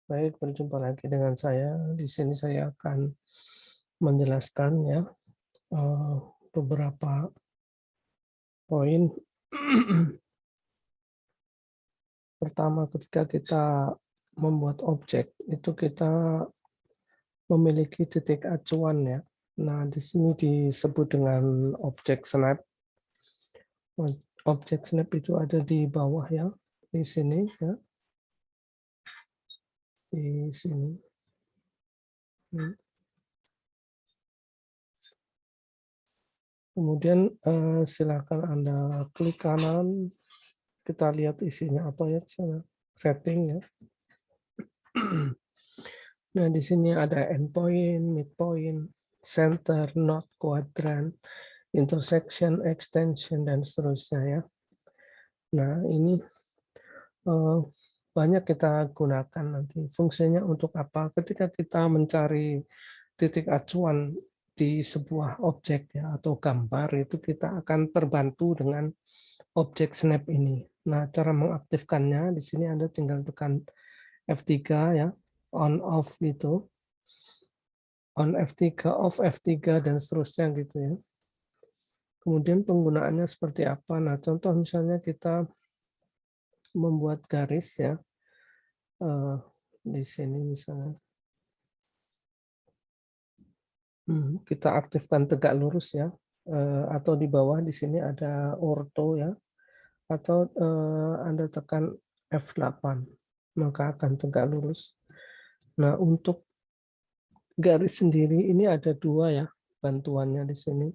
Baik, berjumpa lagi dengan saya. Di sini saya akan menjelaskan ya eh, beberapa poin. Pertama, ketika kita membuat objek, itu kita memiliki titik acuan ya. Nah, di sini disebut dengan objek snap. Objek snap itu ada di bawah ya, di sini ya, di sini. Kemudian silakan Anda klik kanan, kita lihat isinya apa ya di sana. Setting ya. Nah, di sini ada endpoint, midpoint, center, node, quadrant, intersection, extension, dan seterusnya ya. Nah, ini eh, banyak kita gunakan nanti. Fungsinya untuk apa? Ketika kita mencari titik acuan di sebuah objek ya atau gambar, itu kita akan terbantu dengan objek snap ini. Nah, cara mengaktifkannya di sini Anda tinggal tekan F3 ya, on off gitu. On F3, off F3 dan seterusnya gitu ya. Kemudian penggunaannya seperti apa? Nah, contoh misalnya kita membuat garis ya. Di sini misalnya kita aktifkan tegak lurus ya. Atau di bawah di sini ada ortho ya. Atau Anda tekan F8 maka akan tegak lurus. Nah, untuk garis sendiri ini ada dua ya bantuannya di sini.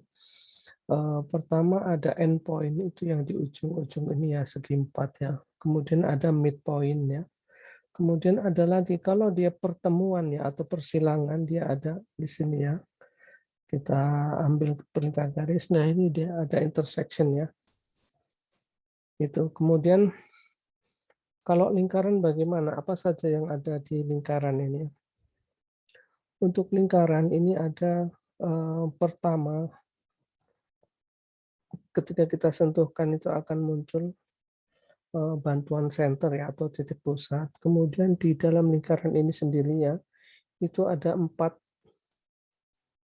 Pertama ada endpoint itu yang di ujung-ujung ini ya segi 4 ya. Kemudian ada midpoint ya. Kemudian ada lagi kalau dia pertemuan ya atau persilangan dia ada di sini ya. Kita ambil perintah garis. Nah, ini dia ada intersection ya. Itu. Kemudian kalau lingkaran bagaimana? Apa saja yang ada di lingkaran ini? Untuk lingkaran ini ada pertama ketika kita sentuhkan itu akan muncul bantuan center ya atau titik pusat. Kemudian di dalam lingkaran ini sendiri ya, itu ada 4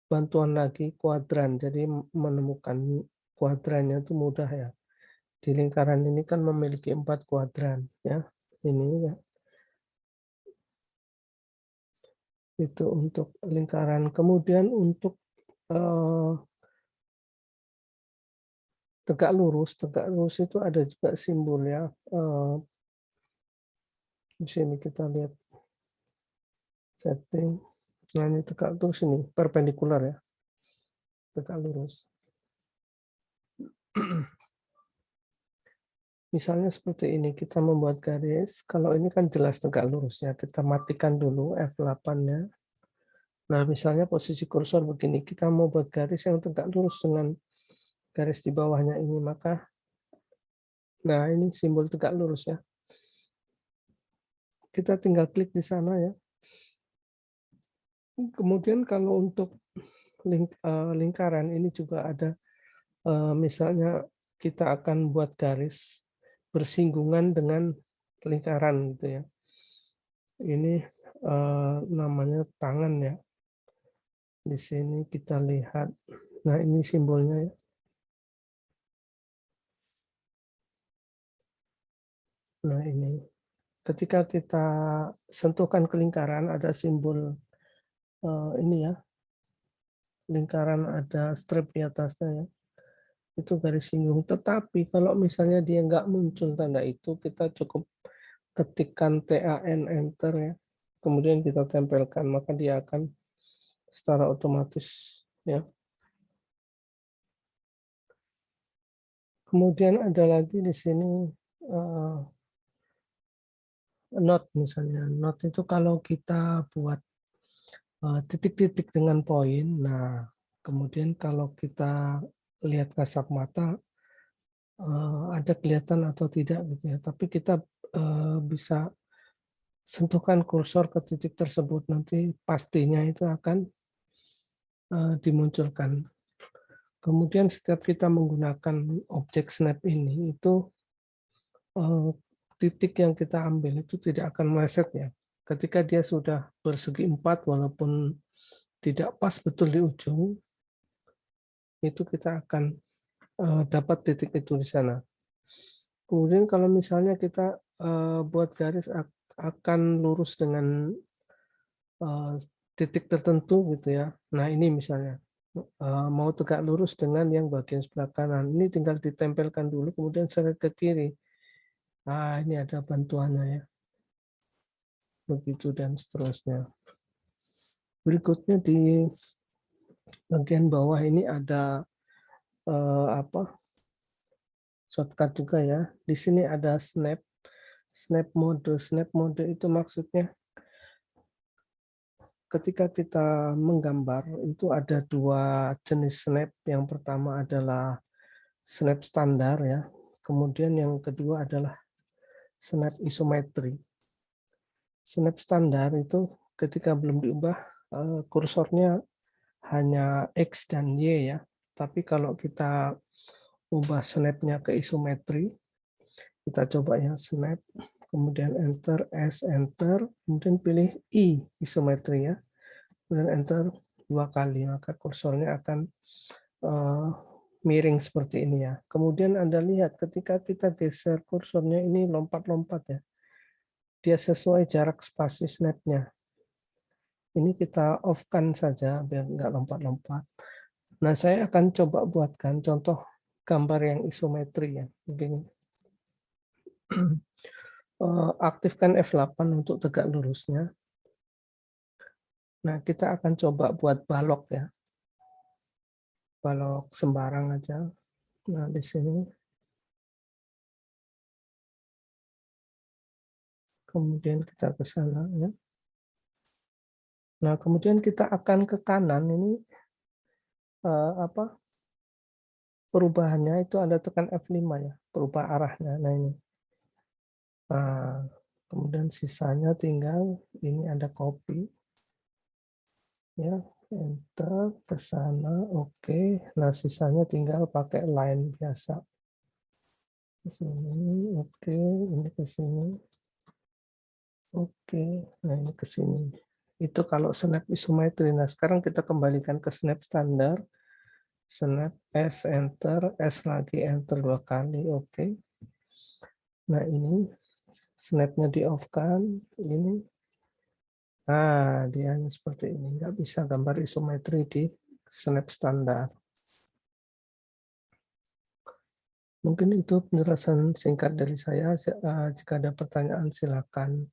bantuan lagi kuadran. Jadi menemukan kuadrannya itu mudah ya. Di lingkaran ini kan memiliki 4 kuadran ya. Ini ya. Itu untuk lingkaran. Kemudian untuk tegak lurus itu ada juga simbol ya. Di sini kita lihat setting. Nah, ini tegak lurus ini perpendikular ya. Tegak lurus. Misalnya seperti ini, kita membuat garis. Kalau ini kan jelas tegak lurus ya. Kita matikan dulu F8-nya. Nah, misalnya posisi kursor begini, kita mau buat garis yang tegak lurus dengan garis di bawahnya ini, maka nah ini simbol tegak lurus ya. Kita tinggal klik di sana ya. Kemudian kalau untuk lingkaran ini juga ada misalnya kita akan buat garis bersinggungan dengan lingkaran gitu ya. Ini namanya tangan ya. Di sini kita lihat. Nah, ini simbolnya ya. Nah, ini. Ketika kita sentuhkan ke lingkaran ada simbol ini ya. Lingkaran ada strip di atasnya ya. Itu garis singgung. Tetapi kalau misalnya dia nggak muncul tanda itu, kita cukup ketikkan TAN enter ya. Kemudian kita tempelkan, maka dia akan secara otomatis ya. Kemudian ada lagi di sini note misalnya. Note itu kalau kita buat titik-titik dengan poin. Nah, kemudian kalau kita lihat kasat mata ada kelihatan atau tidak gitu ya. Tapi kita bisa sentuhkan kursor ke titik tersebut nanti pastinya itu akan dimunculkan. Kemudian setiap kita menggunakan objek snap ini itu titik yang kita ambil itu tidak akan meleset ya ketika dia sudah bersegi empat walaupun tidak pas betul di ujung, itu kita akan dapat titik itu di sana. Kemudian kalau misalnya kita buat garis akan lurus dengan titik tertentu gitu ya. Nah ini misalnya mau tegak lurus dengan yang bagian sebelah kanan. Ini tinggal ditempelkan dulu, kemudian seret ke kiri. Nah ini ada bantuannya ya. Begitu dan seterusnya. Berikutnya di bagian bawah ini ada apa? Shortcut juga ya. Di sini ada snap. Snap mode. Snap mode itu maksudnya ketika kita menggambar itu ada dua jenis snap. Yang pertama adalah snap standar ya. Kemudian yang kedua adalah snap isometri. Snap standar itu ketika belum diubah kursornya hanya X dan Y ya. Tapi kalau kita ubah snapnya ke isometri, kita coba ya snap, kemudian enter, S enter, kemudian pilih I isometri ya, kemudian enter 2 kali, maka kursornya akan miring seperti ini ya. Kemudian Anda lihat ketika kita geser kursornya ini lompat-lompat ya, dia sesuai jarak spasi snapnya. Ini kita off-kan saja biar nggak lompat-lompat. Nah, saya akan coba buatkan contoh gambar yang isometri ya, begini. Aktifkan F8 untuk tegak lurusnya. Nah, kita akan coba buat balok ya. Balok sembarang aja. Nah, di sini. Kemudian kita ke sana ya. Nah, kemudian kita akan ke kanan ini apa? Perubahannya itu Anda tekan F5 ya, berubah arahnya. Nah, ini. Nah, kemudian sisanya tinggal ini ada copy. Ya, enter ke sana, oke. Nah, sisanya tinggal pakai line biasa. Ke sini, oke, ini ke sini. Oke, nah ini ke sini. Itu kalau snap isometri. Nah, sekarang kita kembalikan ke snap standar. Snap S enter, S lagi enter 2 kali, oke. Nah, ini snapnya di off kan, ini. Nah, dia hanya seperti ini. Nggak bisa gambar isometri di snap standar. Mungkin itu penjelasan singkat dari saya. Jika ada pertanyaan silakan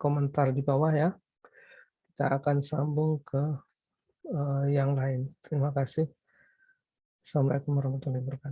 komentar di bawah ya. Kita akan sambung ke yang lain. Terima kasih. Assalamualaikum warahmatullahi wabarakatuh.